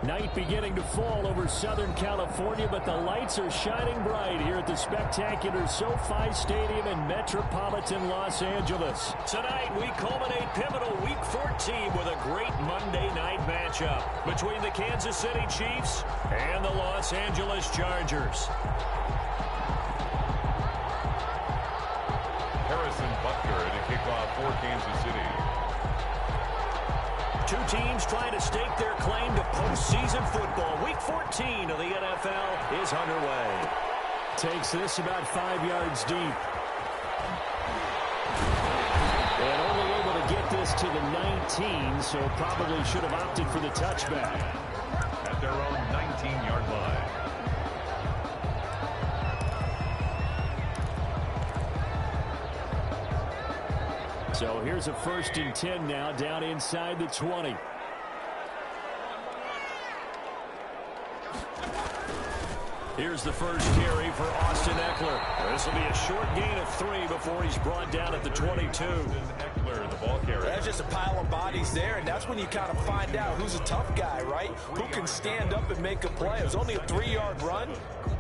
Night beginning to fall over Southern California, but the lights are shining bright here at the spectacular SoFi Stadium in metropolitan Los Angeles. Tonight, we culminate pivotal Week 14 with a great Monday night matchup between the Kansas City Chiefs and the Los Angeles Chargers. Harrison Butker to kick off for Kansas City. Two teams trying to stake their claim to postseason football. Week 14 of the NFL is underway. Takes this about 5 yards deep. And only able to get this to the 19, so probably should have opted for the touchback. At their own 19-yard line. So here's a 1st and 10 now, down inside the 20. Here's the first carry for Austin Eckler. This will be a short gain of 3 before he's brought down at the 22. Eckler, the ball carrier. There's just a pile of bodies there, and that's when you kind of find out who's a tough guy, right? Who can stand up and make a play. It was only a 3-yard run,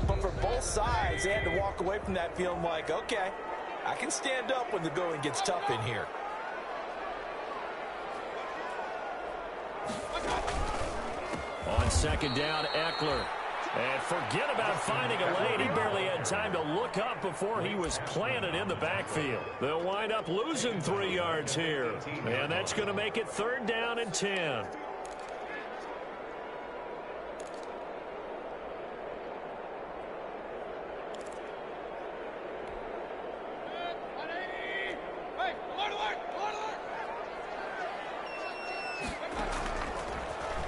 but for both sides, they had to walk away from that feeling like, okay, I can stand up when the going gets tough in here. On 2nd down, Eckler. And forget about finding a lane. He barely had time to look up before he was planted in the backfield. They'll wind up losing 3 yards here. And that's going to make it 3rd down and 10.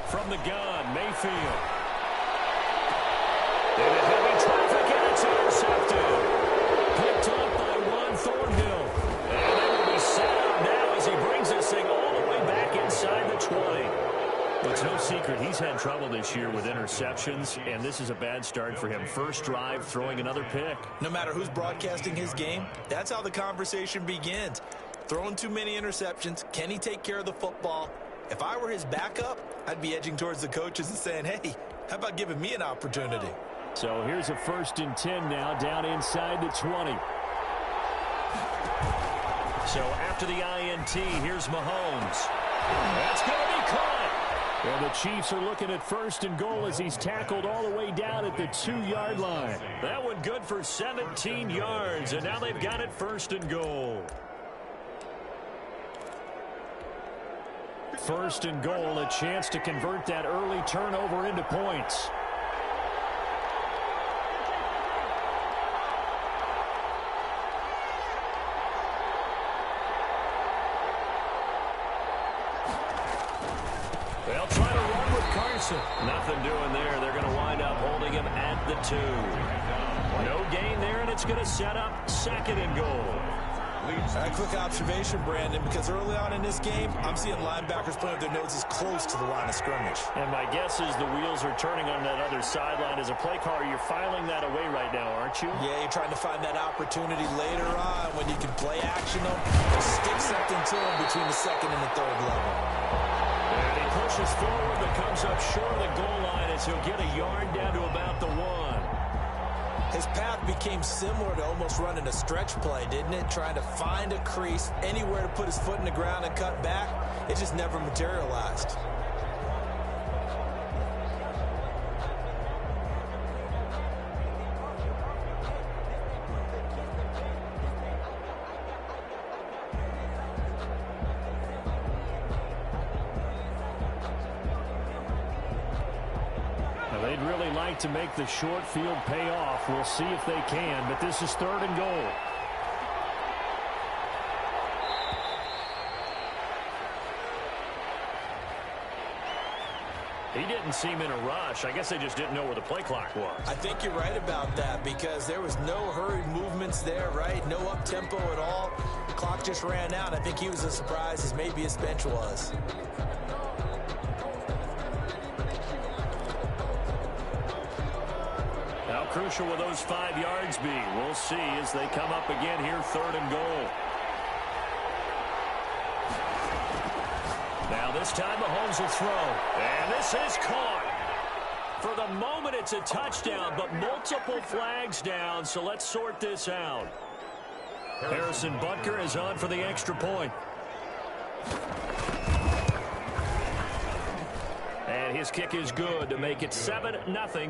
From the gun, Mayfield. And a heavy traffic, and it's intercepted. Picked up by Juan Thornhill. And they will be set up now as he brings this thing all the way back inside the 20. Well, it's no secret he's had trouble this year with interceptions, and this is a bad start for him. First drive, throwing another pick. No matter who's broadcasting his game, that's how the conversation begins. Throwing too many interceptions, can he take care of the football? If I were his backup, I'd be edging towards the coaches and saying, hey, how about giving me an opportunity? So here's a 1st and 10 now, down inside the 20. So after the INT, here's Mahomes. That's going to be caught. Well, the Chiefs are looking at 1st and goal as he's tackled all the way down at the 2-yard line. That one good for 17 yards, and now they've got it 1st and goal. 1st and goal, a chance to convert that early turnover into points. They'll try to run with Carson. Nothing doing there. They're going to wind up holding him at the 2. No gain there, and it's going to set up 2nd and goal. A quick observation, Brandon, because early on in this game, I'm seeing linebackers playing with their noses close to the line of scrimmage. And my guess is the wheels are turning on that other sideline. As a play caller, you're filing that away right now, aren't you? Yeah, you're trying to find that opportunity later on when you can play action them, or stick something to them between the 2nd and the 3rd level. And he pushes forward, but comes up short of the goal line as he'll get a yard down to about the 1. His path became similar to almost running a stretch play, didn't it? Trying to find a crease, anywhere to put his foot in the ground and cut back. It just never materialized. They'd really like to make the short field pay off. We'll see if they can, but this is 3rd and goal. He didn't seem in a rush. I guess they just didn't know where the play clock was. I think you're right about that because there was no hurried movements there, right? No up-tempo at all. The clock just ran out. I think he was as surprised as maybe his bench was. How crucial will those 5 yards be? We'll see as they come up again here, 3rd and goal. Now this time Mahomes will throw. And this is caught. For the moment, it's a touchdown, but multiple flags down, so let's sort this out. Harrison Butker is on for the extra point. And his kick is good to make it 7-0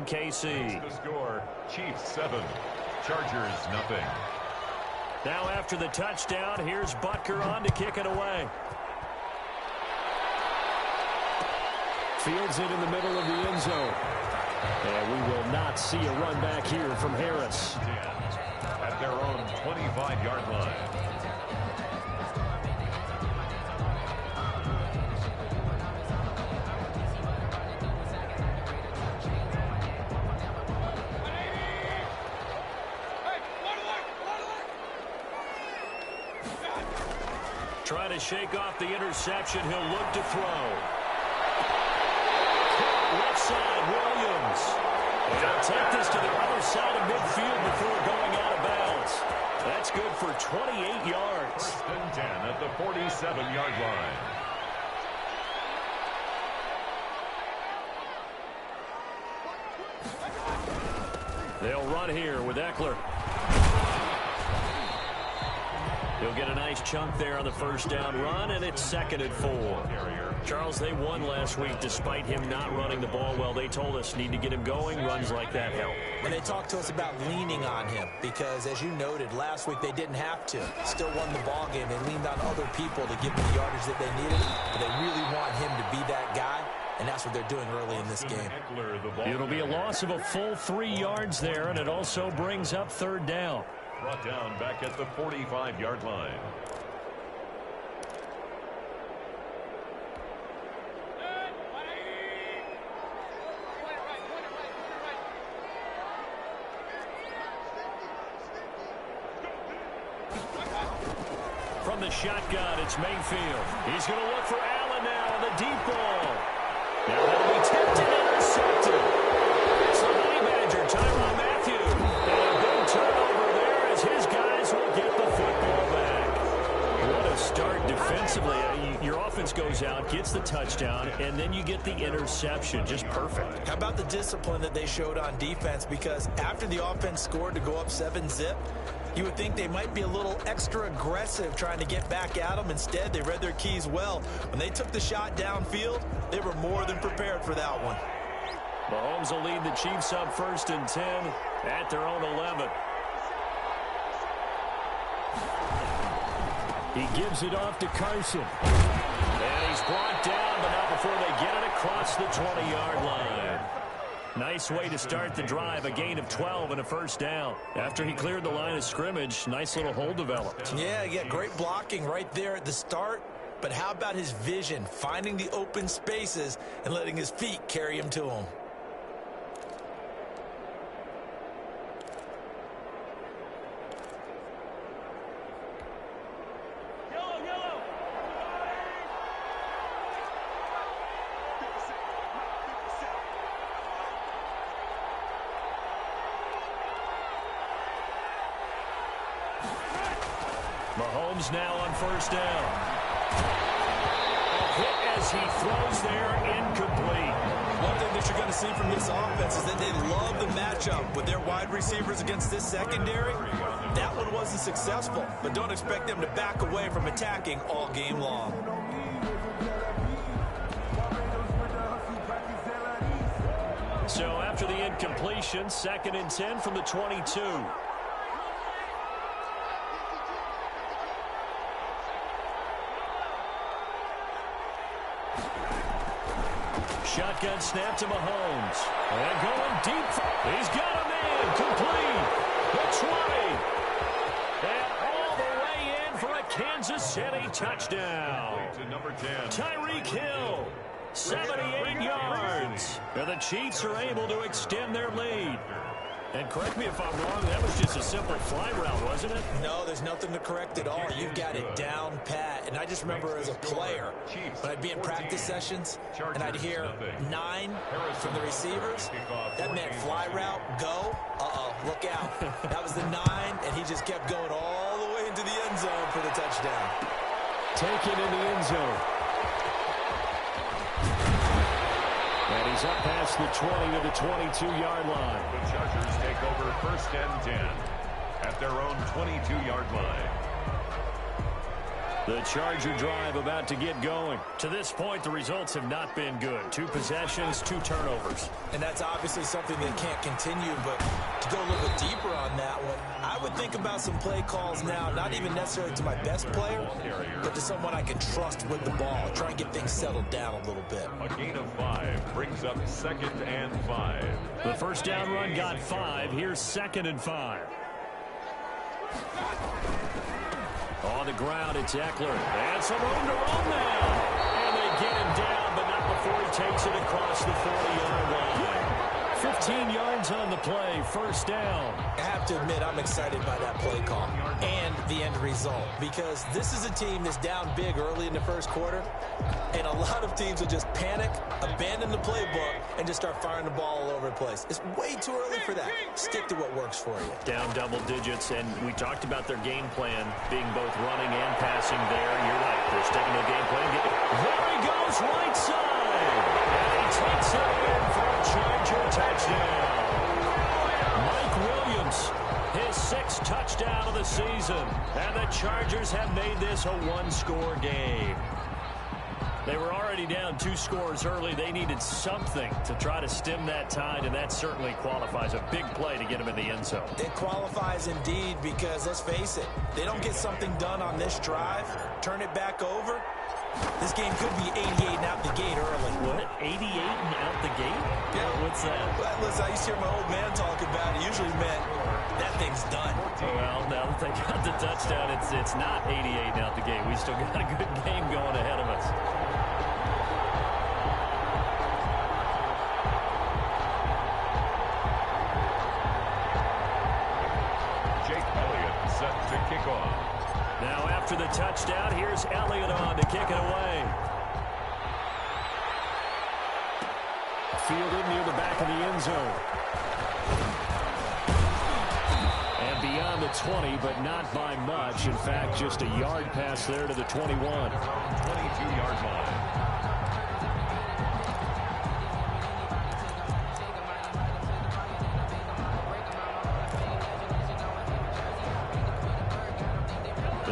KC. The score, Chiefs 7, Chargers nothing. Now after the touchdown, here's Butker on to kick it away. Fields it in the middle of the end zone. And we will not see a run back here from Harris. At their own 25-yard line. Trying to shake off the interception. He'll look to throw. Left side, Williams. They'll take this to the other side of midfield before going out of bounds. That's good for 28 yards. First and 10 at the 47-yard line. They'll run here with Eckler. He'll get a nice chunk there on the first down run, and it's 2nd and 4. Charles, they won last week despite him not running the ball well. They told us need to get him going. Runs like that help. And they talked to us about leaning on him because, as you noted, last week they didn't have to. Still won the ball game. They leaned on other people to give them the yardage that they needed. But they really want him to be that guy, and that's what they're doing early in this game. It'll be a loss of a full 3 yards there, and it also brings up 3rd down. Brought down back at the 45-yard line. From the shotgun, it's Mayfield. He's going to look for Allen now on the deep ball. Now that'll be tipped and intercepted. It's the Honey Badger, Tyrann Mathieu. And a big turnover there as his guys will get the football back. What a start defensively. Your offense goes out, gets the touchdown, and then you get the interception. Just perfect. How about the discipline that they showed on defense? Because after the offense scored to go up 7-zip, you would think they might be a little extra aggressive trying to get back at them. Instead, they read their keys well. When they took the shot downfield, they were more than prepared for that one. Mahomes will lead the Chiefs up 1st and 10 at their own 11. He gives it off to Carson. And he's brought down, but not before they get it across the 20-yard line. Nice way to start the drive, a gain of 12 and a 1st down. After he cleared the line of scrimmage, nice little hole developed. Yeah, great blocking right there at the start. But how about his vision, finding the open spaces and letting his feet carry him to him? Mahomes now on 1st down. A hit as he throws there, incomplete. One thing that you're going to see from this offense is that they love the matchup with their wide receivers against this secondary. That one wasn't successful, but don't expect them to back away from attacking all game long. So after the incompletion, 2nd and 10 from the 22. Shotgun snap to Mahomes. And going deep. He's got a man. Complete. The 20. And all the way in for a Kansas City touchdown. To number 10. Tyreek Hill. 78 yards. And the Chiefs are able to extend their lead. And correct me if I'm wrong, that was just a simple fly route, wasn't it? No, there's nothing to correct at all. You've got it down pat. And I just remember as a player, when I'd be in practice sessions, and I'd hear 9 from the receivers, that meant fly route, go, look out. That was the 9, and he just kept going all the way into the end zone for the touchdown. Taken in the end zone. And he's up past the 20 to the 22-yard line. The Chargers take over 1st and 10 at their own 22-yard line. The Charger drive about to get going. To this point, the results have not been good. 2 possessions, 2 turnovers. And that's obviously something that can't continue, but to go a little bit deeper on that one, I would think about some play calls now, not even necessarily to my best player, but to someone I can trust with the ball. Try and get things settled down a little bit. A gain of 5 brings up 2nd and 5. The first down run got 5. Here's 2nd and 5. On the ground, it's Eckler. And some room to run now. And they get him down, but not before he takes it across the 40-yard line. 15 yards on the play, first down. I have to admit, I'm excited by that play call and the end result, because this is a team that's down big early in the first quarter, and a lot of teams will just panic, abandon the playbook, and just start firing the ball all over the place. It's way too early for that. Stick to what works for you. Down double digits, and we talked about their game plan being both running and passing there. You're right. They're sticking to the game plan. There he goes, right side. And he takes it in for a Charger touchdown. Mike Williams, his 6th touchdown of the season. And the Chargers have made this a 1-score game. They were already down 2 scores early. They needed something to try to stem that tide, and that certainly qualifies. A big play to get them in the end zone. It qualifies indeed, because let's face it, they don't get something done on this drive, turn it back over, this game could be 88 and out the gate early. What? 88 and out the gate? Yeah. What's that? Well, listen, I used to hear my old man talk about it. Usually meant that thing's done. Well, now that they got the touchdown, it's not 88 and out the gate. We still got a good game going ahead of us. Set to kick off. Now after the touchdown, here's Elliott on to kick it away. Fielded near the back of the end zone. And beyond the 20, but not by much. In fact, just a yard pass there to the 21. 22-yard line.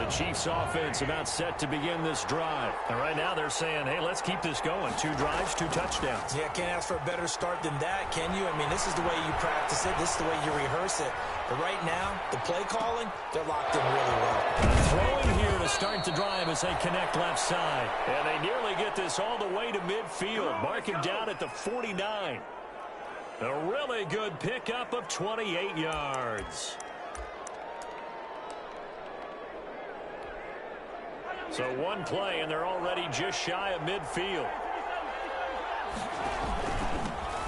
Chiefs offense about set to begin this drive. And right now they're saying, hey, let's keep this going. 2 drives, 2 touchdowns. Yeah, can't ask for a better start than that, can you? I mean, this is the way you practice it. This is the way you rehearse it. But right now, the play calling, they're locked in really well. Throwing here to start the drive as they connect left side. And they nearly get this all the way to midfield. Mark him down at the 49. A really good pickup of 28 yards. So 1 play, and they're already just shy of midfield.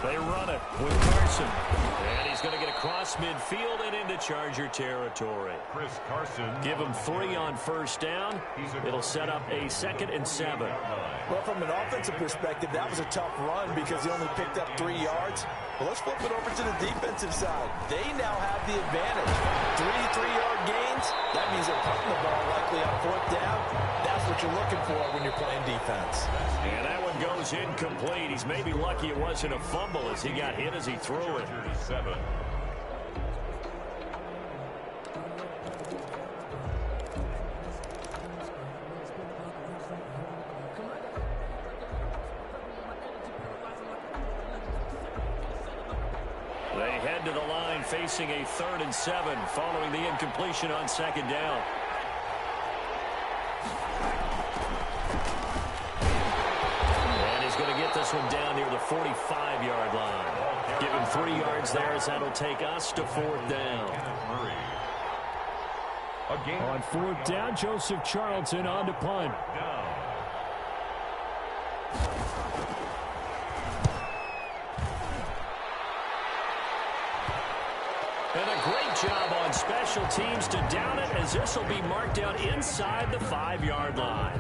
They run it with Carson. And he's going to get across midfield and into Charger territory. Chris Carson. Give him 3 on first down. It'll set up a 2nd and 7. Well, from an offensive perspective, that was a tough run because he only picked up 3 yards. Well, let's flip it over to the defensive side. They now have the advantage. 3 3-yard gains. That means they're putting the ball likely on 4th down. That's what you're looking for when you're playing defense. And that one goes incomplete. He's maybe lucky it wasn't a fumble as he got hit as he threw it. 7. They head to the line facing a 3rd and 7 following the incompletion on 2nd down. And he's going to get this one down near the 45-yard line. Give him 3 yards there as that'll take us to 4th down. On 4th down, Joseph Charlton on to punt. And a great job on special teams to down it, as this will be marked down inside the 5-yard line.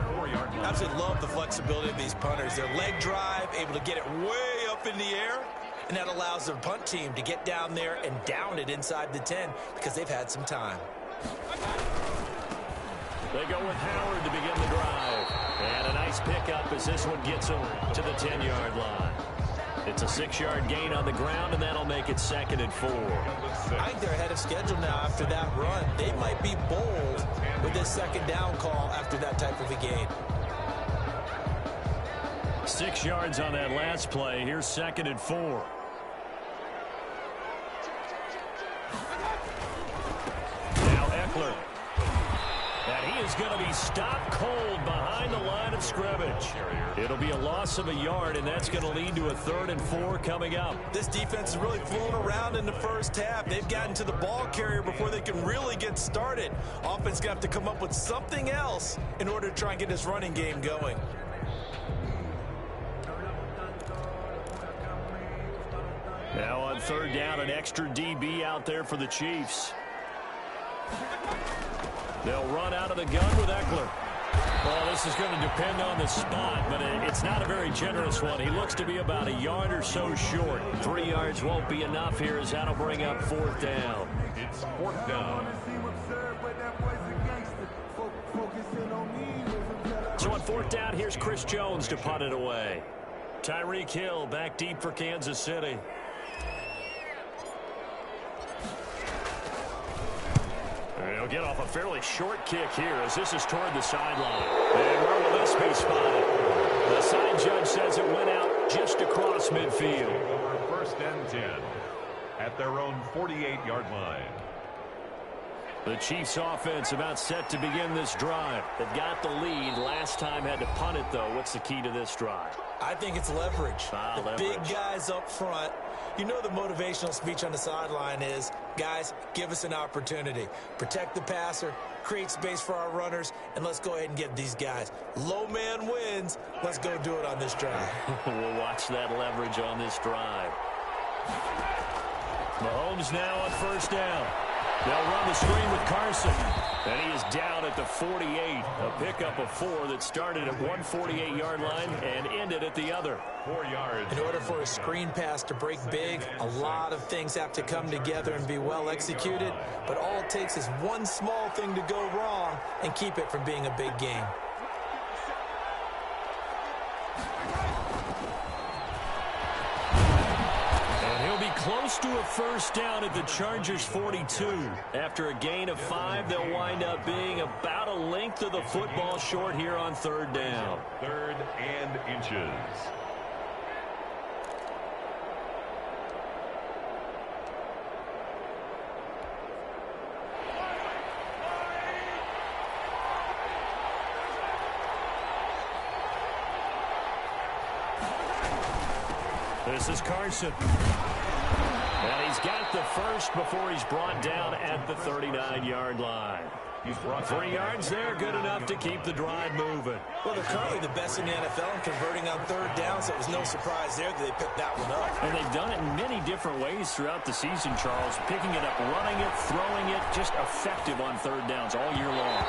Absolutely love the flexibility of these punters. Their leg drive, able to get it way up in the air, and that allows their punt team to get down there and down it inside the 10 because they've had some time. They go with Howard to begin the drive. And a nice pickup as this one gets him to the 10-yard line. It's a 6-yard gain on the ground, and that'll make it 2nd and 4. I think they're ahead of schedule now after that run. They might be bold with this 2nd down call after that type of a gain. 6 yards on that last play. Here's 2nd and 4. Now Eckler. And he is going to be stopped cold behind the line of scrimmage. It'll be a loss of a yard, and that's going to lead to a 3rd and 4 coming up. This defense is really fooling around in the first half. They've gotten to the ball carrier before they can really get started. Offense going to have to come up with something else in order to try and get this running game going. Now on 3rd down, an extra DB out there for the Chiefs. They'll run out of the gun with Eckler. Well, this is going to depend on the spot, but it's not a very generous one. He looks to be about a yard or so short. 3 yards won't be enough here, as that'll bring up 4th down. It's 4th down. So on 4th down, here's Chris Jones to punt it away. Tyreek Hill back deep for Kansas City. He'll get off a fairly short kick here as this is toward the sideline. And where will this be spotted? The side judge says it went out just across midfield. Over 1st and 10 at their own 48-yard line. The Chiefs offense about set to begin this drive. They've got the lead. Last time had to punt it, though. What's the key to this drive? I think it's leverage. Leverage. Big guys up front. You know the motivational speech on the sideline is, guys, give us an opportunity. Protect the passer, create space for our runners, and let's go ahead and get these guys. Low man wins. Let's go do it on this drive. We'll watch that leverage on this drive. Mahomes now on 1st down. They'll run the screen with Carson. And he is down at the 48. A pickup of 4 that started at one 48-yard line and ended at the other. 4 yards. In order for a screen pass to break big, a lot of things have to come together and be well executed. But all it takes is one small thing to go wrong and keep it from being a big game. Close to a 1st down at the Chargers' 42. After a gain of 5, they'll wind up being about a length of the football short here on 3rd down. 3rd and inches. This is Carson. And he's got the first before he's brought down at the 39-yard line. He's brought 3 yards there, good enough to keep the drive moving. Well, they're currently the best in the NFL in converting on 3rd down, so it was no surprise there that they picked that one up. And they've done it in many different ways throughout the season, Charles. Picking it up, running it, throwing it, just effective on 3rd downs all year long.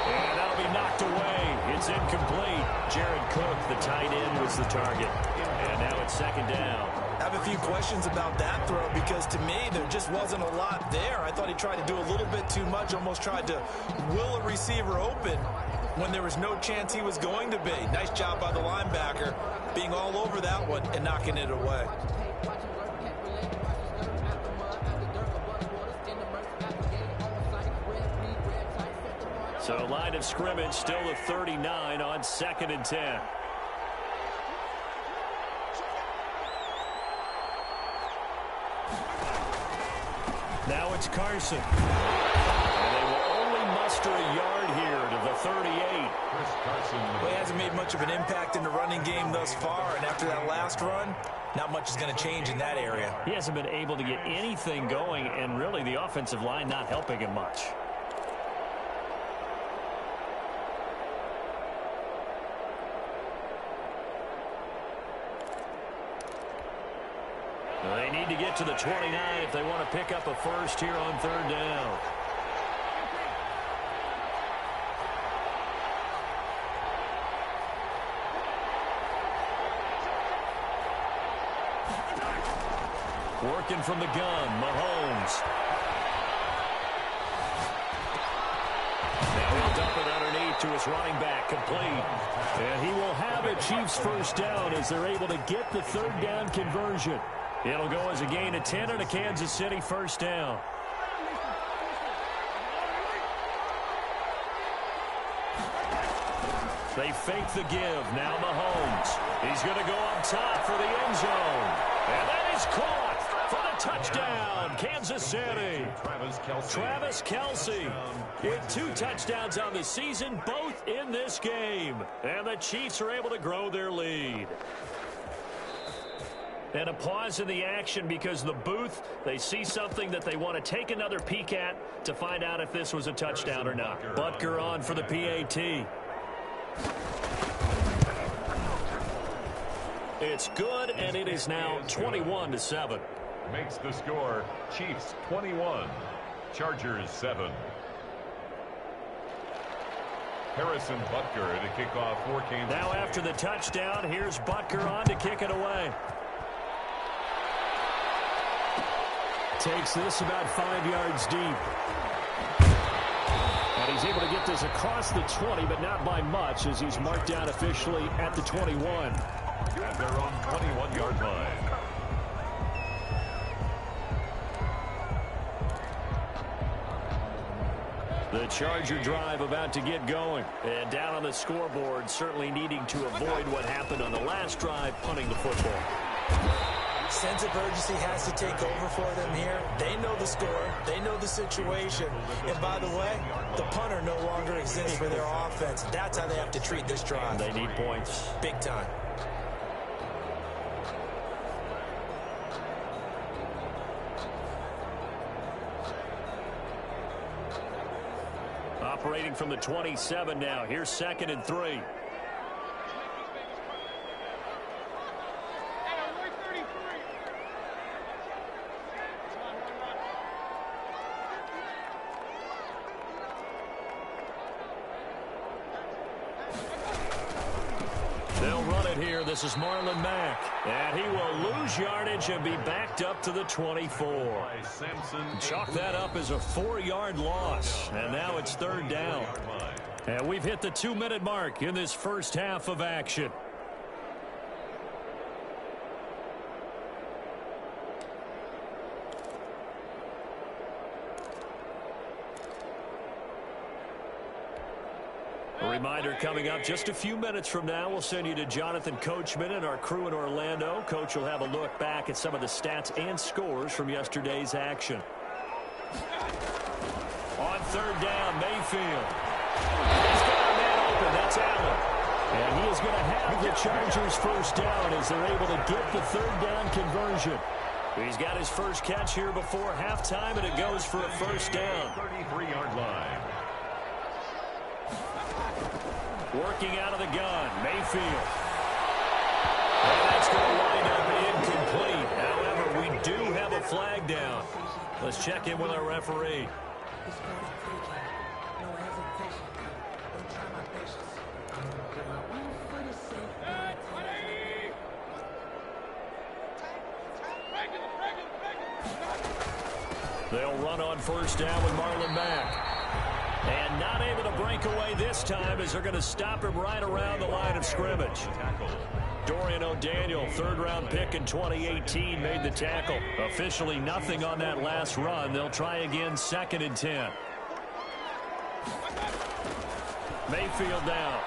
And that'll be knocked away. It's incomplete. Jared Cook, the tight end, was the target. And now it's 2nd down. I have a few questions about that throw because to me there just wasn't a lot there. I thought he tried to do a little bit too much, almost tried to will a receiver open when there was no chance he was going to be. Nice job by the linebacker being all over that one and knocking it away. So line of scrimmage still a 39 on 2nd and 10. Now it's Carson. And they will only muster a yard here to the 38. Well, he hasn't made much of an impact in the running game thus far, and after that last run, not much is going to change in that area. He hasn't been able to get anything going, and really the offensive line not helping him much. They need to get to the 29 if they want to pick up a first here on 3rd down. Working from the gun, Mahomes. Now he'll dump it underneath to his running back, complete. And he will have a Chiefs first down as they're able to get the third down conversion. It'll go as a gain of 10 and a Kansas City first down. They fake the give. Now Mahomes. He's going to go up top for the end zone. And that is caught for the touchdown, Kansas City. Travis Kelce with 2 touchdowns on the season, both in this game. And the Chiefs are able to grow their lead. And a pause in the action because the booth, they see something that they want to take another peek at to find out if this was a touchdown or not. Butker on for the PAT. It's good, and it is now 21-7. Makes the score Chiefs 21, Chargers 7. Harrison Butker to kick off for Kansas. Now after the touchdown, here's Butker on to kick it away. Takes this about 5 yards deep. And he's able to get this across the 20, but not by much as he's marked down officially at the 21. At their own 21-yard line. The Charger drive about to get going. And down on the scoreboard, certainly needing to avoid what happened on the last drive, punting the football. Sense of urgency has to take over for them here. They know the score. They know the situation. And by the way, the punter no longer exists for their offense. That's how they have to treat this drive. They need points. Big time. Operating from the 27 now. Here's 2nd and 3. They'll run it here. This is Marlon Mack. And he will lose yardage and be backed up to the 24. Chalk that up as a 4-yard loss. And now it's 3rd down. And we've hit the 2-minute mark in this first half of action. A reminder coming up just a few minutes from now, we'll send you to Jonathan Coachman and our crew in Orlando. Coach will have a look back at some of the stats and scores from yesterday's action. On 3rd down, Mayfield. He's got a man open. That's Allen. And he is going to have the Chargers first down as they're able to get the 3rd down conversion. He's got his first catch here before halftime, and it goes for a first down. 33-yard line. Working out of the gun, Mayfield. And that's going to wind up incomplete. However, we do have a flag down. Let's check in with our referee. They'll run on first down with Marlon Mack. And not able to break away this time as they're going to stop him right around the line of scrimmage. Dorian O'Daniel, 3rd-round pick in 2018, made the tackle. Officially nothing on that last run. They'll try again, 2nd and 10. Mayfield down.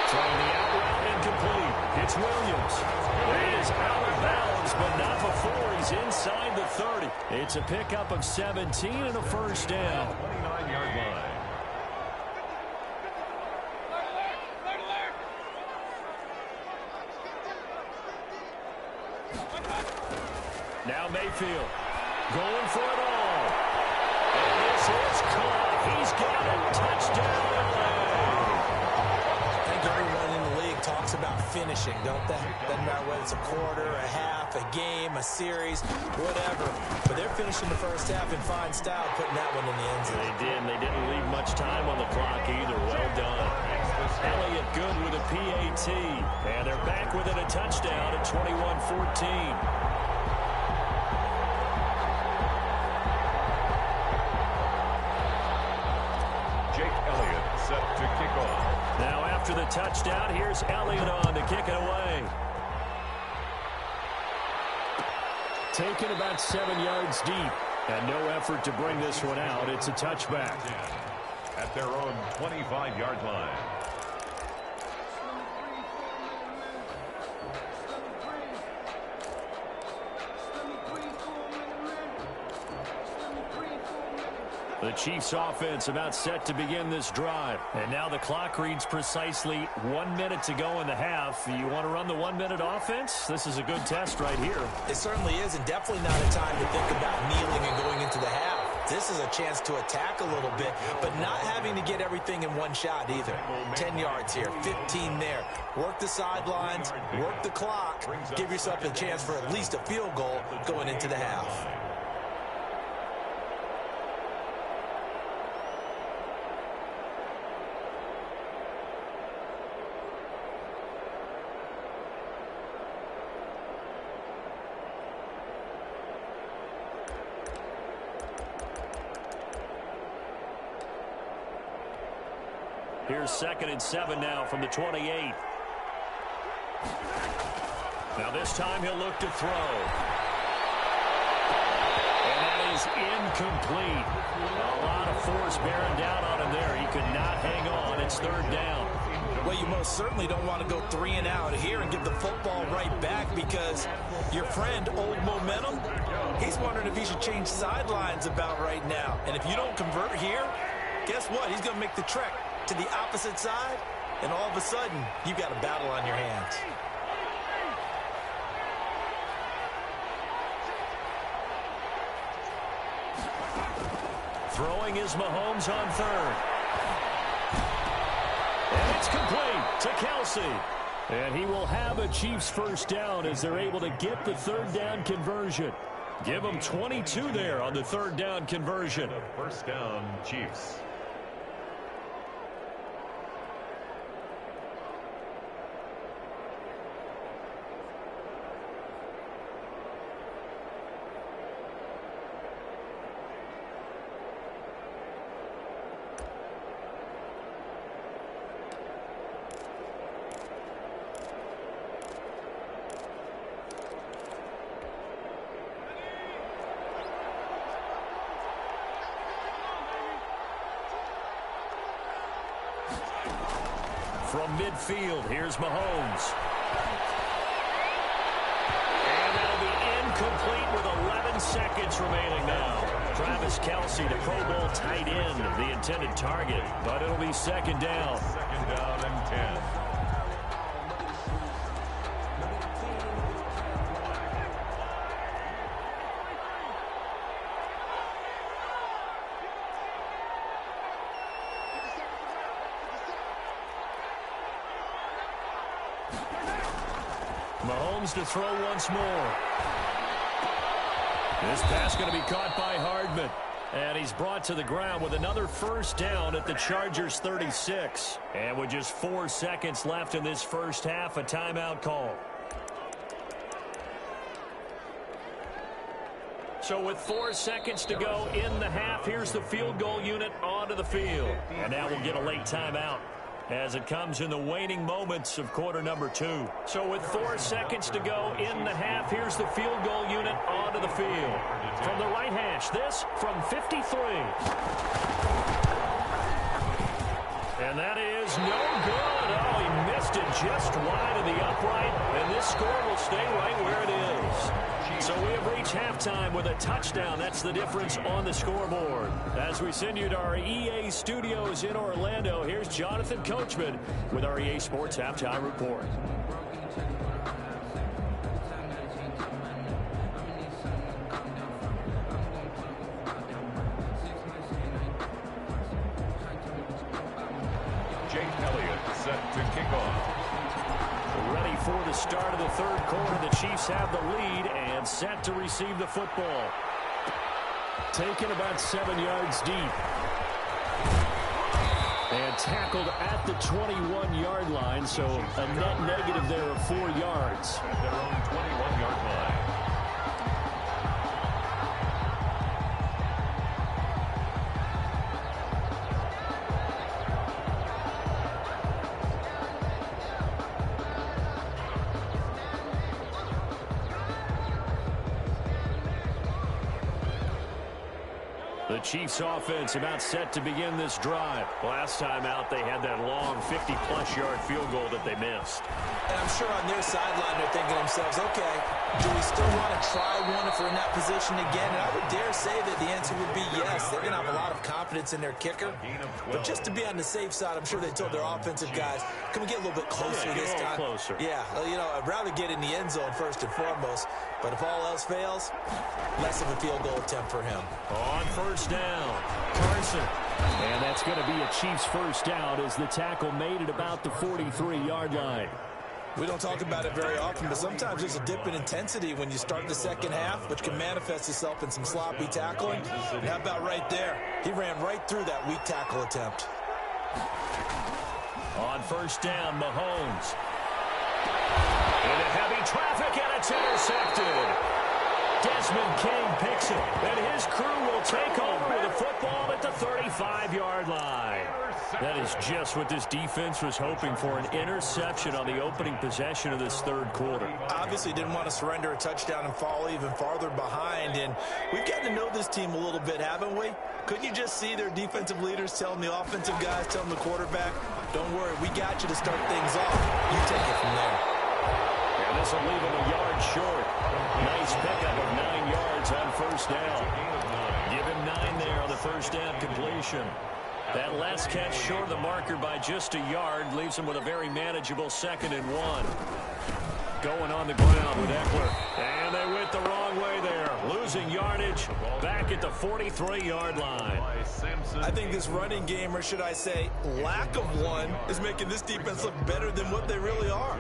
Throwing the out route incomplete. It's Williams. He is out of bounds, but not before he's inside the 30. It's a pickup of 17 and a first down. 29-yard line. Now Mayfield going for it all. And this is caught. He's got it. Touchdown, LA. I think everyone in the league talks about finishing, don't they? Doesn't matter whether it's a quarter, a half, a game, a series, whatever. But they're finishing the first half in fine style, putting that one in the end zone. They did, and they didn't leave much time on the clock either. Well done. Elliott good with a PAT. And they're back within a touchdown at 21-14. touchdown. Here's Elliott on to kick it away. Taken about 7 yards deep. And no effort to bring this one out. It's a touchback. At their own 25-yard line. The Chiefs offense about set to begin this drive. And now the clock reads precisely 1 minute to go in the half. You want to run the 1 minute offense? This is a good test right here. It certainly is, and definitely not a time to think about kneeling and going into the half. This is a chance to attack a little bit, but not having to get everything in one shot either. 10 yards here, 15 there. Work the sidelines, work the clock, give yourself a chance for at least a field goal going into the half. Here's 2nd and 7 now from the 28. Now this time he'll look to throw. And that is incomplete. A lot of force bearing down on him there. He could not hang on. It's 3rd down. Well, you most certainly don't want to go 3 and out here and give the football right back, because your friend, Old Momentum, he's wondering if he should change sidelines about right now. And if you don't convert here, guess what? He's going to make the trek to the opposite side, and all of a sudden, you've got a battle on your hands. Throwing is Mahomes on 3rd. And it's complete to Kelsey. And he will have a Chiefs first down as they're able to get the 3rd down conversion. Give them 22 there on the 3rd down conversion. First down, Chiefs. From midfield, here's Mahomes. And that'll be incomplete with 11 seconds remaining now. Travis Kelsey, the Pro Bowl tight end, the intended target, but it'll be 2nd down. 2nd down and 10. Mahomes to throw once more. This pass going to be caught by Hardman. And he's brought to the ground with another first down at the Chargers' 36. And with just 4 seconds left in this first half, a timeout call. So with 4 seconds to go in the half, here's the field goal unit onto the field. And now we'll get a late timeout as it comes in the waning moments of quarter number 2. So with 4 seconds to go in the half, here's the field goal unit onto the field. From the right hash, this from 53. And that is no good. Oh, he missed it just wide of the upright, and this score will stay right where it is. So we have reached halftime with a touchdown. That's the difference on the scoreboard. As we send you to our EA studios in Orlando, here's Jonathan Coachman with our EA Sports Halftime Report. Set to kick off. Ready for the start of the 3rd quarter. The Chiefs have the lead and set to receive the football. Taken about 7 yards deep. And tackled at the 21-yard line, so a net negative there of 4 yards. At their own 21-yard line. The Chiefs offense about set to begin this drive. Last time out, they had that long 50-plus yard field goal that they missed. And I'm sure on their sideline they're thinking to themselves, okay, do we still want to try one if we're in that position again? And I would dare say that the answer would be yes. They're going to have a lot of confidence in their kicker. But just to be on the safe side, I'm sure they told their offensive guys, can we get a little bit closer this time? Closer. Yeah, you know, I'd rather get in the end zone first and foremost. But if all else fails, less of a field goal attempt for him. On first down, Carson. And that's going to be a Chiefs first down as the tackle made at about the 43-yard line. We don't talk about it very often, but sometimes there's a dip in intensity when you start the second half, which can manifest itself in some sloppy tackling. And how about right there? He ran right through that weak tackle attempt. On first down, Mahomes. Into heavy traffic, and it's intercepted. Desmond King picks it, and his crew will take over with a football at the 35-yard line. That is just what this defense was hoping for, an interception on the opening possession of this third quarter. Obviously didn't want to surrender a touchdown and fall even farther behind, and we've gotten to know this team a little bit, haven't we? Couldn't you just see their defensive leaders telling the offensive guys, telling the quarterback, don't worry, we got you to start things off. You take it from there. And this will leave him a yard short. Nice pickup of 9 yards on first down. Give him 9 there on the first down completion. That last catch short of the marker by just a yard leaves him with a very manageable 2nd and 1. Going on the ground with Eckler. And they went the wrong way there. Losing yardage back at the 43-yard line. I think this running game, or should I say lack of one, is making this defense look better than what they really are.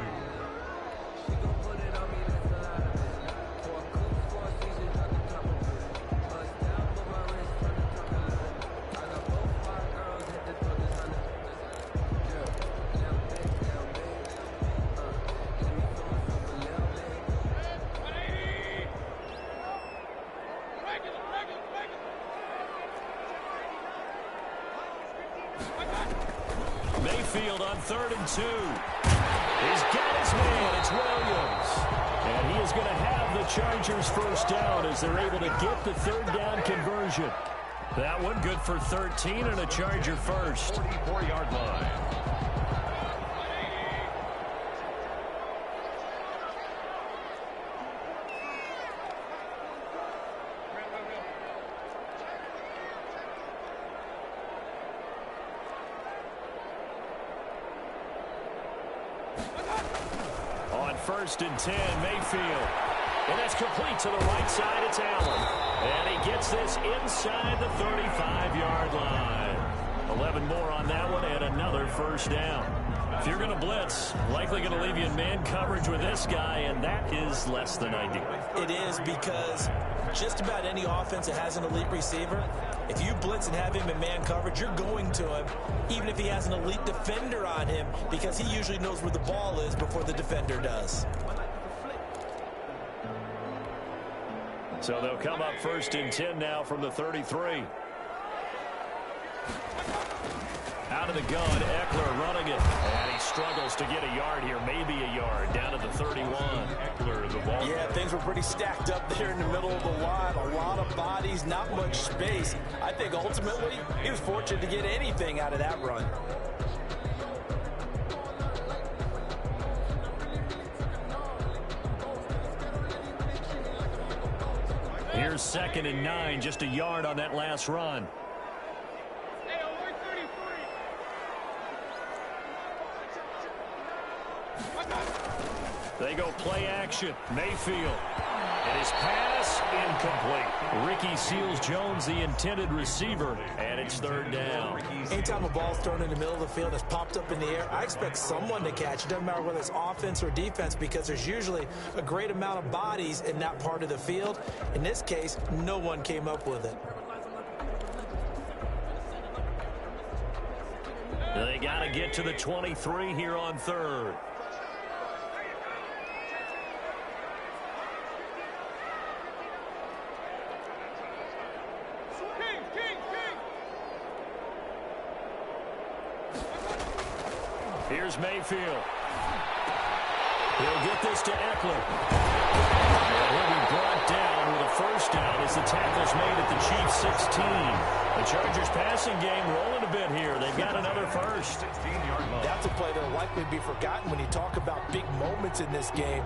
Mayfield on 3rd and 2. He's got his man. It's Williams. And he is going to have the Chargers first down as they're able to get the 3rd down conversion. That one good for 13 and a Charger first. 44-yard line. On 1st and 10, Mayfield. And that's complete to the right side. It's Allen. And he gets this inside the 35-yard line. 11 more on that one and another first down. If you're going to blitz, likely going to leave you in man coverage with this guy, and that is less than ideal. It is, because just about any offense that has an elite receiver, if you blitz and have him in man coverage, you're going to him, even if he has an elite defender on him, because he usually knows where the ball is before the defender does. So they'll come up 1st and 10 now from the 33. Out of the gun, Eckler running it. And he struggles to get a yard here, maybe a yard, down to the 31. Eckler, the ball. Yeah, things were pretty stacked up there in the middle of the line. A lot of bodies, not much space. I think ultimately he was fortunate to get anything out of that run. Here's 2nd and 9, just a yard on that last run. They go play action. Mayfield. And his pass incomplete. Ricky Seals-Jones, the intended receiver, and it's 3rd down. Anytime a ball's thrown in the middle of the field, it's popped up in the air, I expect someone to catch. It doesn't matter whether it's offense or defense, because there's usually a great amount of bodies in that part of the field. In this case, no one came up with it. They got to get to the 23 here on 3rd. Here's Mayfield. He'll get this to Eckler. And he'll be brought down with a 1st first down as the tackle's made at the Chiefs' 16. The Chargers passing game rolling a bit here. They've got another first. That's a play that will likely be forgotten when you talk about big moments in this game.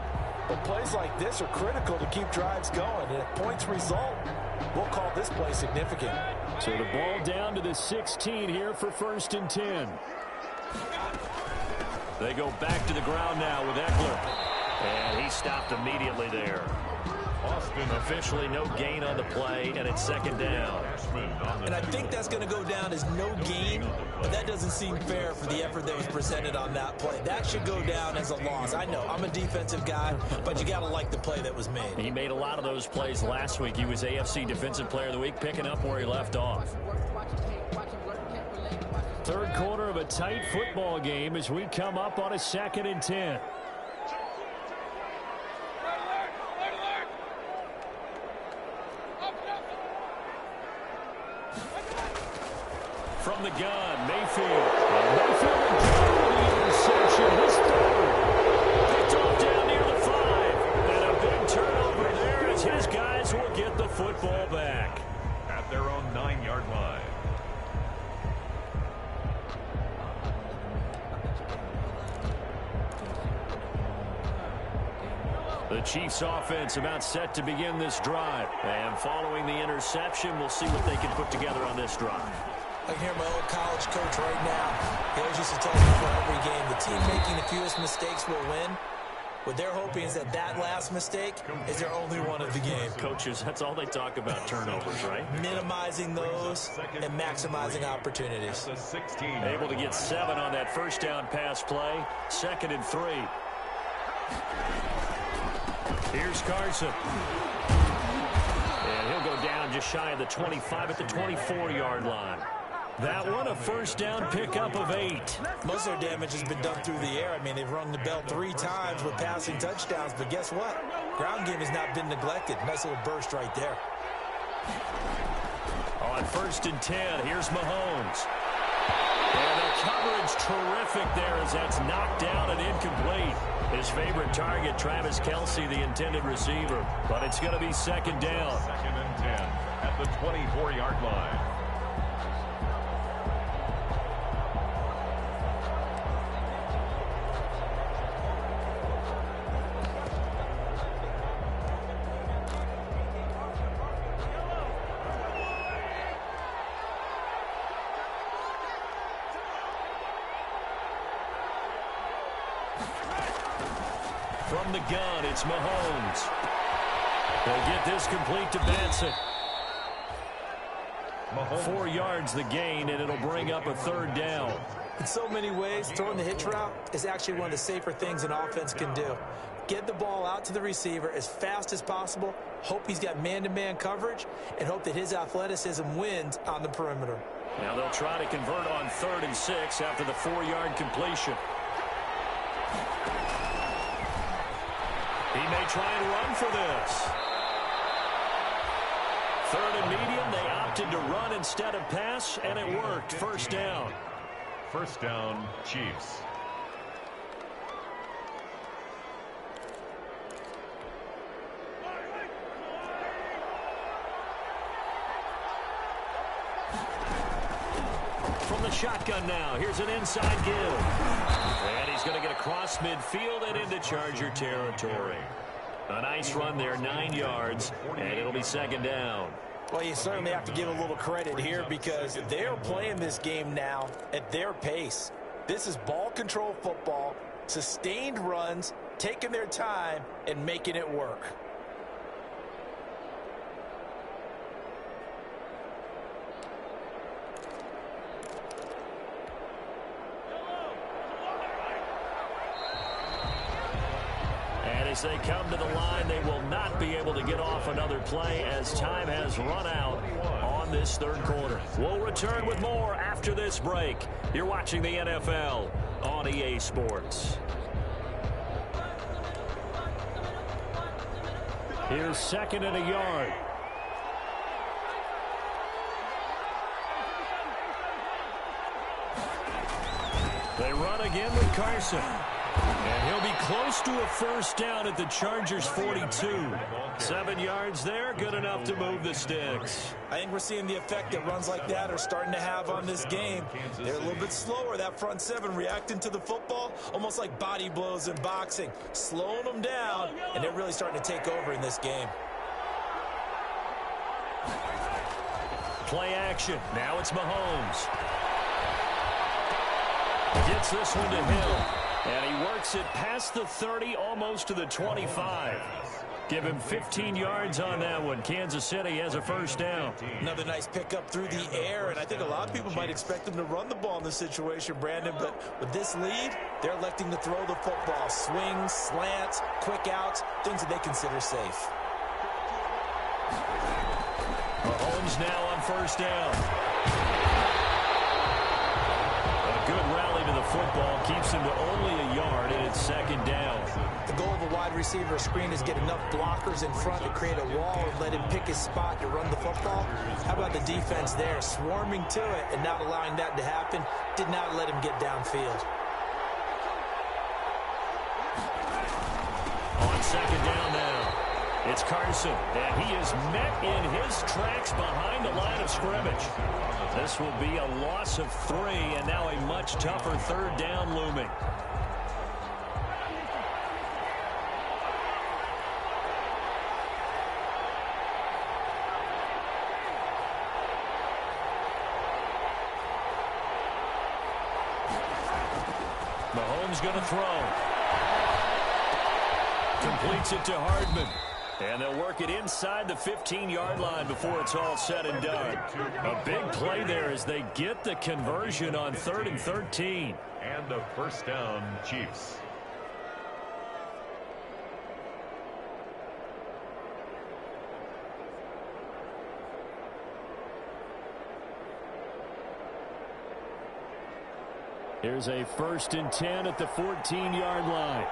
But plays like this are critical to keep drives going. And if points result, we'll call this play significant. So the ball down to the 16 here for 1st and 10. They go back to the ground now with Eckler. And he stopped immediately there. Austin officially no gain on the play, and it's 2nd down. And I think that's going to go down as no gain, but that doesn't seem fair for the effort that was presented on that play. That should go down as a loss. I know, I'm a defensive guy, but you got to like the play that was made. He made a lot of those plays last week. He was AFC Defensive Player of the Week, picking up where he left off. 3rd quarter of a tight football game as we come up on a 2nd and 10. From the gun, Mayfield. Mayfield again with the interception. His 3rd. Picked off down near the 5. And a big turnover there as his guys will get the football back. At their own 9-yard line. The Chiefs offense about set to begin this drive. And following the interception, we'll see what they can put together on this drive. I can hear my old college coach right now. He always used to tell me before every game, the team making the fewest mistakes will win. What they're hoping is that that last mistake is their only one of the game. Coaches, that's all they talk about, turnovers, right? Minimizing those and maximizing opportunities. Able to get 7 on that 1st down pass play. 2nd and 3. Here's Carson. And he'll go down just shy of the 25 at the 24-yard line. That one a 1st down pickup of 8. Most of their damage has been done through the air. I mean, they've rung the bell 3 times with passing touchdowns, but guess what? Ground game has not been neglected. Nice little burst right there. On 1st and 10, here's Mahomes. And the coverage terrific there as that's knocked down and incomplete. His favorite target, Travis Kelce, the intended receiver. But it's going to be 2nd down. 2nd and 10 at the 24-yard line. From the gun, it's Mahomes. They'll get this complete to Benson. 4 yards the gain, and it'll bring up a 3rd down. In so many ways, throwing the hitch route is actually one of the safer things an offense can do. Get the ball out to the receiver as fast as possible, hope he's got man-to-man coverage, and hope that his athleticism wins on the perimeter. Now they'll try to convert on 3rd and 6 after the 4-yard completion. He may try and run for this. 3rd and medium, they opted to run instead of pass, and it worked. 1st down. 1st down, Chiefs. From the shotgun now, here's an inside give. And he's going to get across midfield and into Charger territory. A nice run there, 9 yards, and it'll be 2nd down. Well, you certainly have to give a little credit here because they're playing this game now at their pace. This is ball control football, sustained runs, taking their time, and making it work. As they come to the line, they will not be able to get off another play as time has run out on this 3rd quarter. We'll return with more after this break. You're watching the NFL on EA Sports. Here's 2nd and a yard. They run again with Carson. And he'll be close to a first down at the Chargers' 42. 7 yards there, good enough to move the sticks. I think we're seeing the effect that runs like that are starting to have on this game. They're a little bit slower, that front seven, reacting to the football, almost like body blows in boxing, slowing them down, and they're really starting to take over in this game. Play action. Now it's Mahomes. Gets this one to Hill. And he works it past the 30, almost to the 25. Give him 15 yards on that one. Kansas City has a first down. Another nice pickup through the air, and I think a lot of people might expect them to run the ball in this situation, Brandon, but with this lead, they're electing to throw the football. Swings, slants, quick outs, things that they consider safe. Mahomes now on first down. A good rally to the football keeps him to only a yard, and it's second down. The goal of a wide receiver screen is get enough blockers in front to create a wall and let him pick his spot to run the football. How about the defense there, swarming to it and not allowing that to happen? Did not let him get downfield. On second down now, it's Carson, and he is met in his tracks behind the line of scrimmage. This will be a loss of 3, and now a much tougher third down looming. Mahomes going to throw. Completes it to Hardman. And they'll work it inside the 15-yard line before it's all said and done. A big play there as they get the conversion on 3rd and 13. And a first down, Chiefs. Here's a 1st and 10 at the 14-yard line.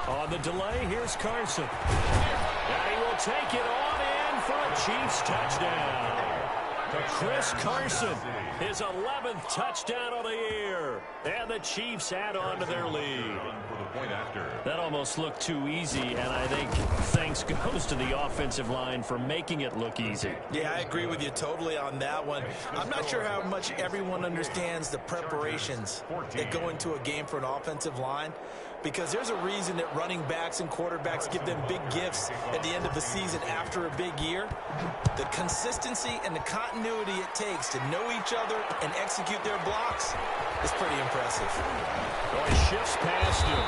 On the delay, here's Carson. And he will take it on in for a Chiefs touchdown. Chris Carson, his 11th touchdown of the year. And the Chiefs add on to their lead. That almost looked too easy, and I think thanks goes to the offensive line for making it look easy. Yeah, I agree with you totally on that one. I'm not sure how much everyone understands the preparations that go into a game for an offensive line, because there's a reason that running backs and quarterbacks give them big gifts at the end of the season after a big year. The consistency and the continuity it takes to know each other and execute their blocks is pretty impressive. Well, he shifts past him.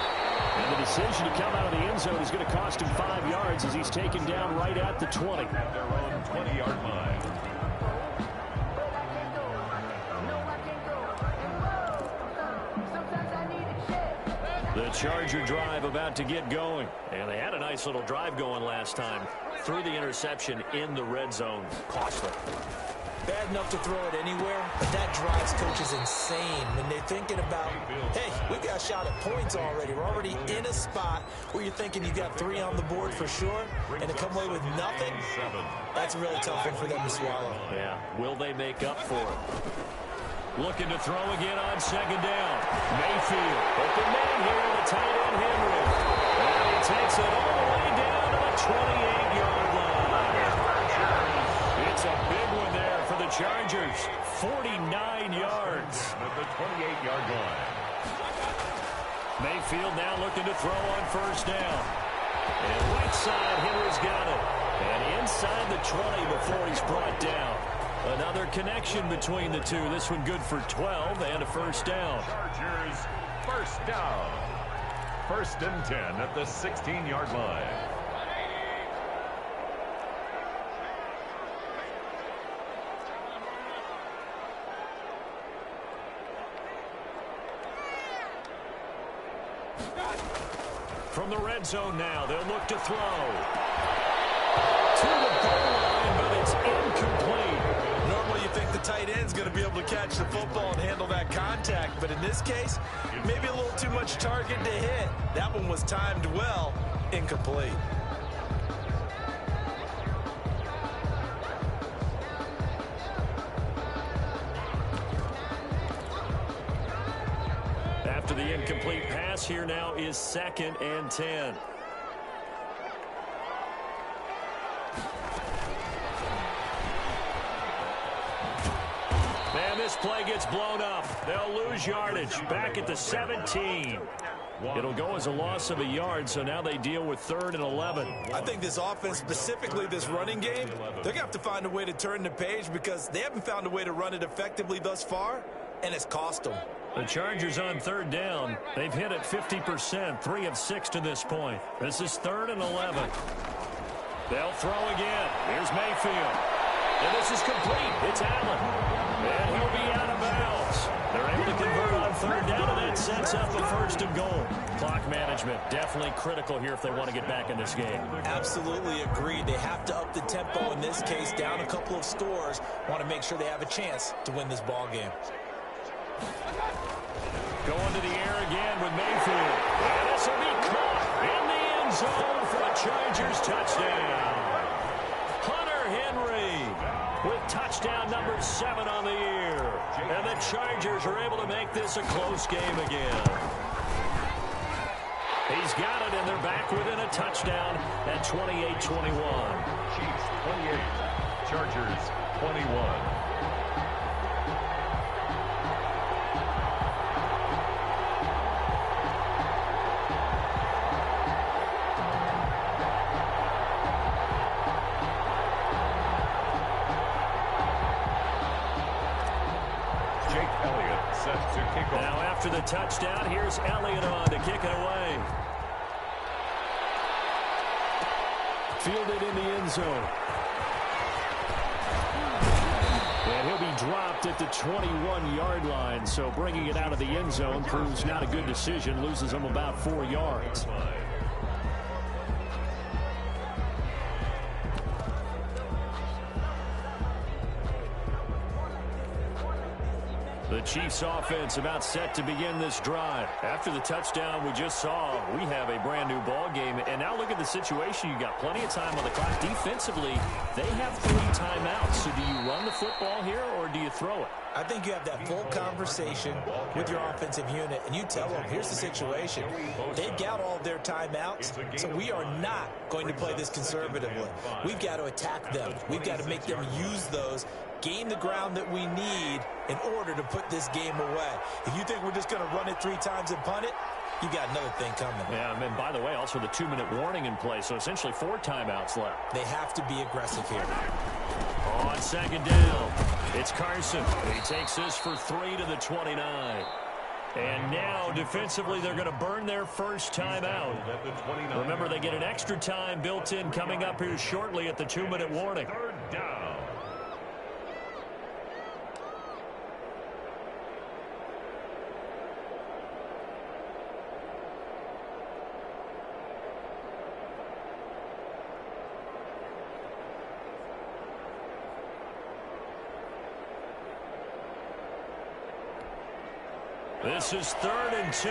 And the decision to come out of the end zone is going to cost him 5 yards as he's taken down right at the 20. At their own 20-yard line. The Charger drive about to get going. And they had a nice little drive going last time. Threw the interception in the red zone. Costly. Bad enough to throw it anywhere, but that drives coaches insane when they're thinking about, hey, we got a shot at points already. We're already in a spot where you're thinking you got 3 on the board for sure, and to come away with nothing, that's a really tough one for them to swallow. Yeah, will they make up for it? Looking to throw again on second down. Mayfield, open man here, the tight end Henry. And he takes it all the way down to the 28-yard line. It's a big one there for the Chargers. 49 yards. At the 28-yard line. Mayfield now looking to throw on first down. And right side, Henry's got it. And inside the 20 before he's brought down. Another connection between the two. This one good for 12 and a first down. Chargers, first down. 1st and 10 at the 16-yard line. From the red zone now, they'll look to throw. To the goal line, but it's incomplete. Normally you think the tight end's going to be able to catch the football and handle that contact, but in this case, maybe a little too much target to hit. That one was timed well, incomplete. after the incomplete pass. Here now is 2nd and 10. And this play gets blown up. They'll lose yardage. Back at the 17. It'll go as a loss of a yard, so now they deal with 3rd and 11. I think this offense, specifically this running game, they're going to have to find a way to turn the page because they haven't found a way to run it effectively thus far, and it's cost them. The Chargers on 3rd down. They've hit it 50%, 3 of 6 to this point. This is 3rd and 11. They'll throw again. Here's Mayfield. And this is complete. It's Allen. And he'll be out of bounds. They're able to convert on 3rd down, and that sets up a 1st and goal. Clock management definitely critical here if they want to get back in this game. Absolutely agreed. They have to up the tempo in this case, down a couple of scores. Want to make sure they have a chance to win this ball game. Going to the air again with Mayfield. And this will be caught in the end zone for a Chargers touchdown. Hunter Henry with touchdown number 7 on the year. And the Chargers are able to make this a close game again. He's got it, and they're back within a touchdown at 28-21. Chiefs 28, Chargers 21. Now after the touchdown, here's Elliott on to kick it away. Fielded in the end zone. And he'll be dropped at the 21-yard line. So bringing it out of the end zone proves not a good decision. Loses him about 4 yards. The Chiefs offense about set to begin this drive. After the touchdown we just saw, we have a brand new ball game. And now look at the situation. You got plenty of time on the clock. Defensively, they have 3 timeouts. So do you run the football here or do you throw it? I think you have that full conversation with your offensive unit, and you tell them, here's the situation. They've got all of their timeouts, so we are not going to play this conservatively. We've got to attack them. We've got to make them use those, gain the ground that we need in order to put this game away. If you think we're just going to run it 3 times and punt it, you got another thing coming. Yeah, and by the way, also the 2-minute warning in play, so essentially 4 timeouts left. They have to be aggressive here. On 2nd down, it's Carson. He takes this for 3 to the 29. And now, defensively, they're going to burn their first timeout. Remember, they get an extra time built in coming up here shortly at the 2-minute warning. 3rd down. This is 3rd and 2.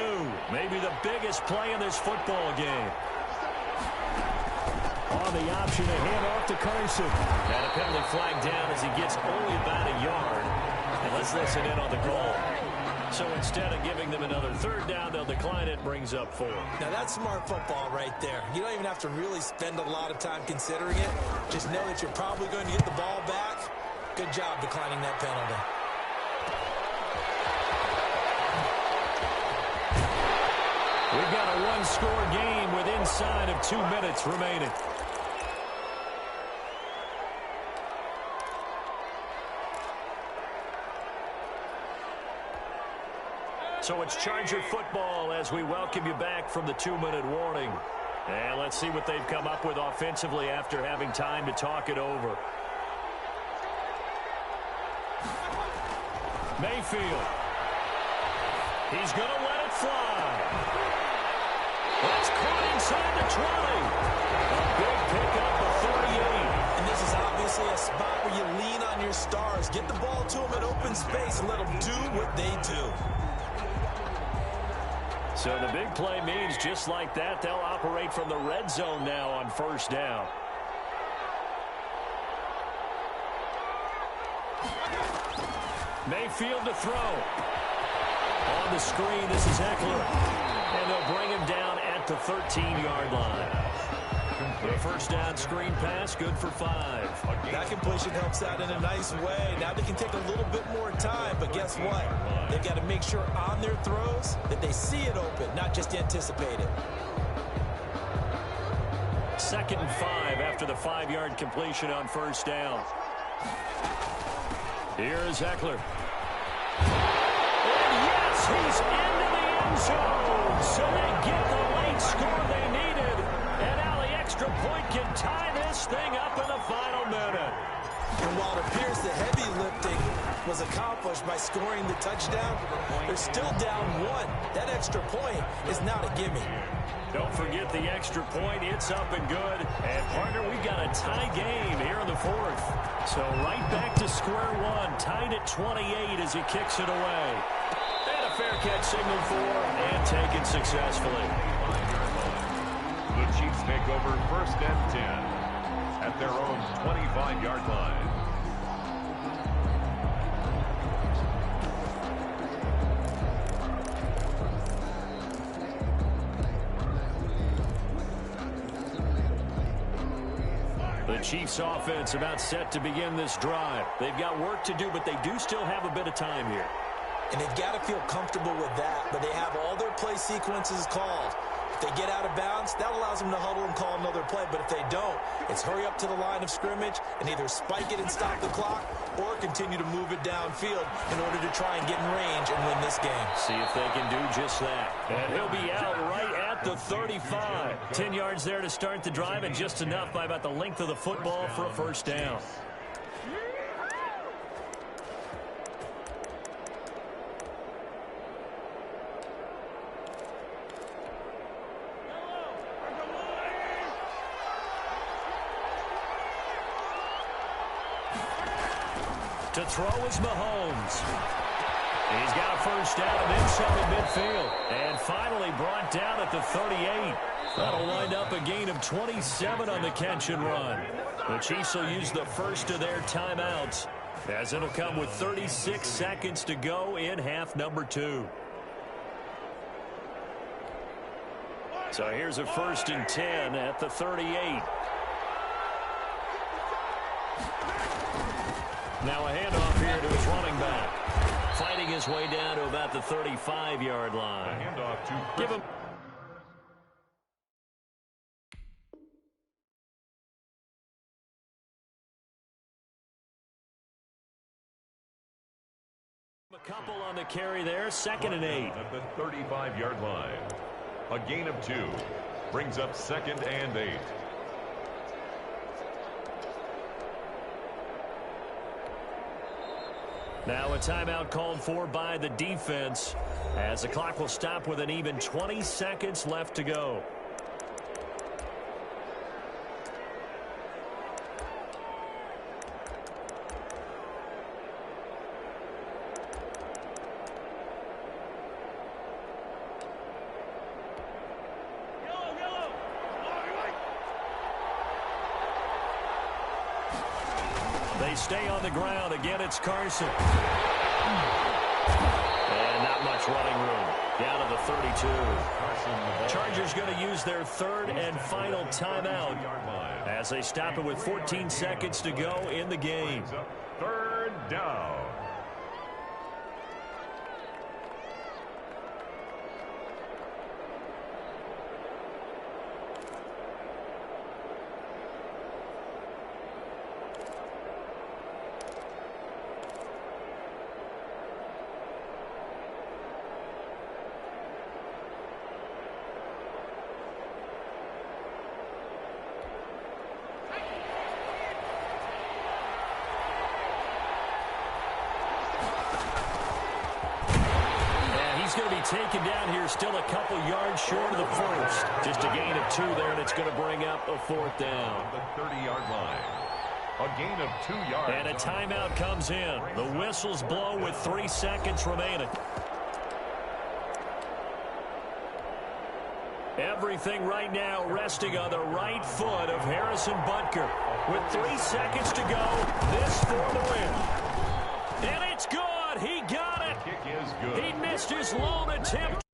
Maybe the biggest play in this football game. On the option, a handoff to Carson. And a penalty flag down as he gets only about a yard. And let's listen in on the call. So instead of giving them another 3rd down, they'll decline it. Brings up 4. Now that's smart football right there. You don't even have to really spend a lot of time considering it. Just know that you're probably going to get the ball back. Good job declining that penalty. We've got a 1-score game with inside of 2 minutes remaining. So it's Charger football as we welcome you back from the 2-minute warning. And let's see what they've come up with offensively after having time to talk it over. Mayfield. He's going to let it fly. That's caught inside the 20. A big pickup of 38. And this is obviously a spot where you lean on your stars. Get the ball to them in open space and let them do what they do. So the big play means just like that, they'll operate from the red zone now on 1st down. Mayfield to throw. On the screen, this is Eckler. And they'll bring him down at the 13-yard line. The first down screen pass, good for 5. That completion helps out in a nice way. Now they can take a little bit more time, but guess what? They've got to make sure on their throws that they see it open, not just anticipate it. 2nd and 5 after the 5-yard completion on first down. Here is Eckler. And yes, he's into the end zone. So they get the late score they needed. And now the extra point can tie this thing up in the final minute. And while it appears the heavy lifting was accomplished by scoring the touchdown, they're still down 1. That extra point is not a gimme. Don't forget the extra point. It's up and good. And, partner, we've got a tie game here in the 4th. So right back to square one. Tied at 28 as he kicks it away. And a fair catch signal for and taken successfully. The Chiefs take over 1st and 10 at their own 25-yard line. The Chiefs offense about set to begin this drive. They've got work to do, but they do still have a bit of time here. And they've got to feel comfortable with that, but they have all their play sequences called. If they get out of bounds, that allows them to huddle and call another play. But if they don't, it's hurry up to the line of scrimmage and either spike it and stop the clock or continue to move it downfield in order to try and get in range and win this game. See if they can do just that. And he'll be out right at the 35. 10 yards there to start the drive, and just enough by about the length of the football for a first down. To throw is Mahomes. He's got a first down and then some in midfield. And finally brought down at the 38. That'll wind up a gain of 27 on the catch and run. The Chiefs will use the first of their timeouts, as it'll come with 36 seconds to go in half number 2. So here's a 1st and 10 at the 38. Now a handoff here to his running back. Fighting his way down to about the 35-yard line. Handoff to Give him. A couple on the carry there. 2nd and 8. At the 35-yard line. A gain of 2. Brings up 2nd and 8. Now a timeout called for by the defense, as the clock will stop with an even 20 seconds left to go. They stay on the ground. Again, it's Carson. And not much running room. Down to the 32. Chargers going to use their 3rd and final timeout as they stop it with 14 seconds to go in the game. 3rd down. Going to be taken down here, still a couple yards short of the first. Just a gain of 2 there, and it's going to bring up a 4th down. The 30-yard line. A gain of 2 yards. And a timeout comes in. The whistles blow with 3 seconds remaining. Everything right now resting on the right foot of Harrison Butker. With 3 seconds to go, this for the win. And it's good. He got it. is good. He missed his lone attempt.